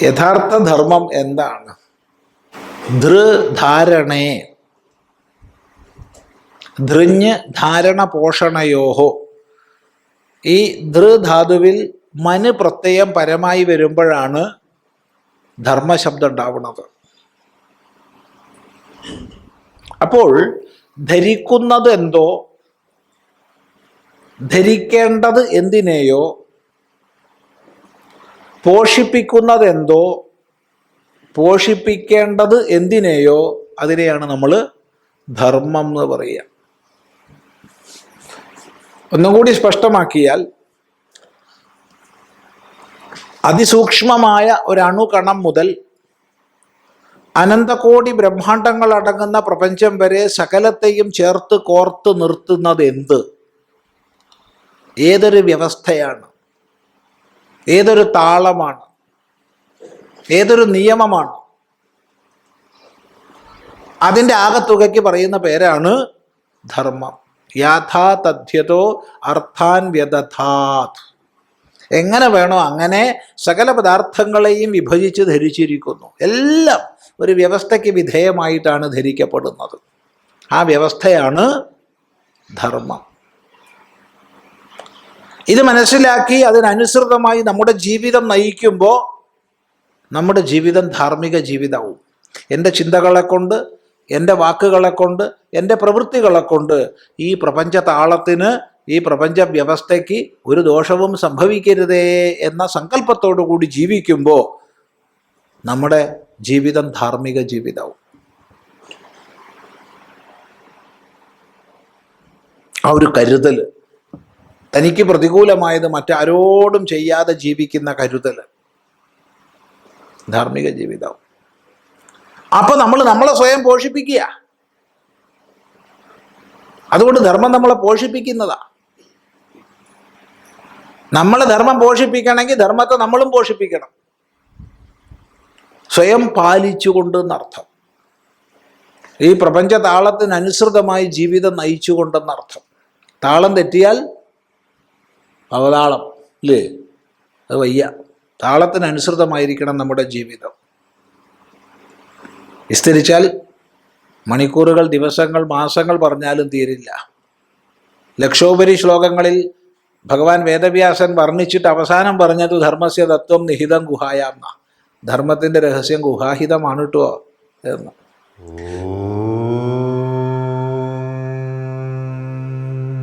യഥാർത്ഥ ധർമ്മം എന്താണ്? ധൃധാരണേ ധൃഞ്ഞ് ധാരണ പോഷണയോഹോ. ഈ ധൃധാതുവിൽ മന് പ്രത്യയം പരമായി വരുമ്പോഴാണ് ധർമ്മശബ്ദം ഉണ്ടാവുന്നത്. അപ്പോൾ ധരിക്കുന്നത് എന്തോ, ധരിക്കേണ്ടത് എന്തിനെയോ, പോഷിപ്പിക്കുന്നത് എന്തോ, പോഷിപ്പിക്കേണ്ടത് എന്തിനെയോ അതിനെയാണ് നമ്മൾ ധർമ്മം എന്ന് പറയുക. ഒന്നുകൂടി സ്പഷ്ടമാക്കിയാൽ, അതിസൂക്ഷ്മമായ ഒരണുകണം മുതൽ അനന്തകോടി ബ്രഹ്മാണ്ടങ്ങൾ അടങ്ങുന്ന പ്രപഞ്ചം വരെ സകലത്തെയും ചേർത്ത് കോർത്ത് നിർത്തുന്നത് എന്ത്? ഏതൊരു വ്യവസ്ഥയാണ്, ഏതൊരു താളമാണ്, ഏതൊരു നിയമമാണ്? അതിൻ്റെ ആകത്തുകയ്ക്ക് പറയുന്ന പേരാണ് ധർമ്മം. യാഥാ തഥ്യതോ അർത്ഥാൻ വ്യദധാത്. എങ്ങനെ വേണോ അങ്ങനെ സകല പദാർത്ഥങ്ങളെയും വിഭജിച്ച് ധരിച്ചിരിക്കുന്നു. എല്ലാം ഒരു വ്യവസ്ഥയ്ക്ക് വിധേയമായിട്ടാണ് ധരിക്കപ്പെടുന്നത്. ആ വ്യവസ്ഥയാണ് ധർമ്മം. ഇത് മനസ്സിലാക്കി അതിനനുസൃതമായി നമ്മുടെ ജീവിതം നയിക്കുമ്പോൾ നമ്മുടെ ജീവിതം ധാർമ്മിക ജീവിതവും. എൻ്റെ ചിന്തകളെ കൊണ്ട്, എൻ്റെ വാക്കുകളെ കൊണ്ട്, എൻ്റെ പ്രവൃത്തികളെ കൊണ്ട് ഈ പ്രപഞ്ച താളത്തിന്, ഈ പ്രപഞ്ച വ്യവസ്ഥയ്ക്ക് ഒരു ദോഷവും സംഭവിക്കരുതേ എന്ന സങ്കല്പത്തോടു കൂടി ജീവിക്കുമ്പോൾ നമ്മുടെ ജീവിതം ധാർമ്മിക ജീവിതവും. ആ ഒരു കരുതൽ, തനിക്ക് പ്രതികൂലമായത് മറ്റാരോടും ചെയ്യാതെ ജീവിക്കുന്ന കരുതൽ ധാർമ്മിക ജീവിതവും. അപ്പൊ നമ്മളെ സ്വയം പോഷിപ്പിക്കുക. അതുകൊണ്ട് ധർമ്മം നമ്മളെ പോഷിപ്പിക്കുന്നതാ. നമ്മളെ ധർമ്മം പോഷിപ്പിക്കണമെങ്കിൽ ധർമ്മത്തെ നമ്മളും പോഷിപ്പിക്കണം. സ്വയം പാലിച്ചുകൊണ്ട് എന്നർത്ഥം. ഈ പ്രപഞ്ച താളത്തിനനുസൃതമായി ജീവിതം നയിച്ചുകൊണ്ടെന്നർത്ഥം. താളം തെറ്റിയാൽ അവതാളം, അല്ലേ? അത് വയ്യ. താളത്തിനനുസൃതമായിരിക്കണം നമ്മുടെ ജീവിതം. വിസ്തരിച്ചാൽ മണിക്കൂറുകൾ, ദിവസങ്ങൾ, മാസങ്ങൾ പറഞ്ഞാലും തീരില്ല. ലക്ഷോപരി ശ്ലോകങ്ങളിൽ ഭഗവാൻ വേദവ്യാസൻ വർണ്ണിച്ചിട്ട് അവസാനം പറഞ്ഞത് ധർമ്മസ്യ തത്വം നിഹിതം ഗുഹായാം. ധർമ്മത്തിൻ്റെ രഹസ്യം ഗുഹാഹിതമാണ് കേട്ടോ എന്ന്.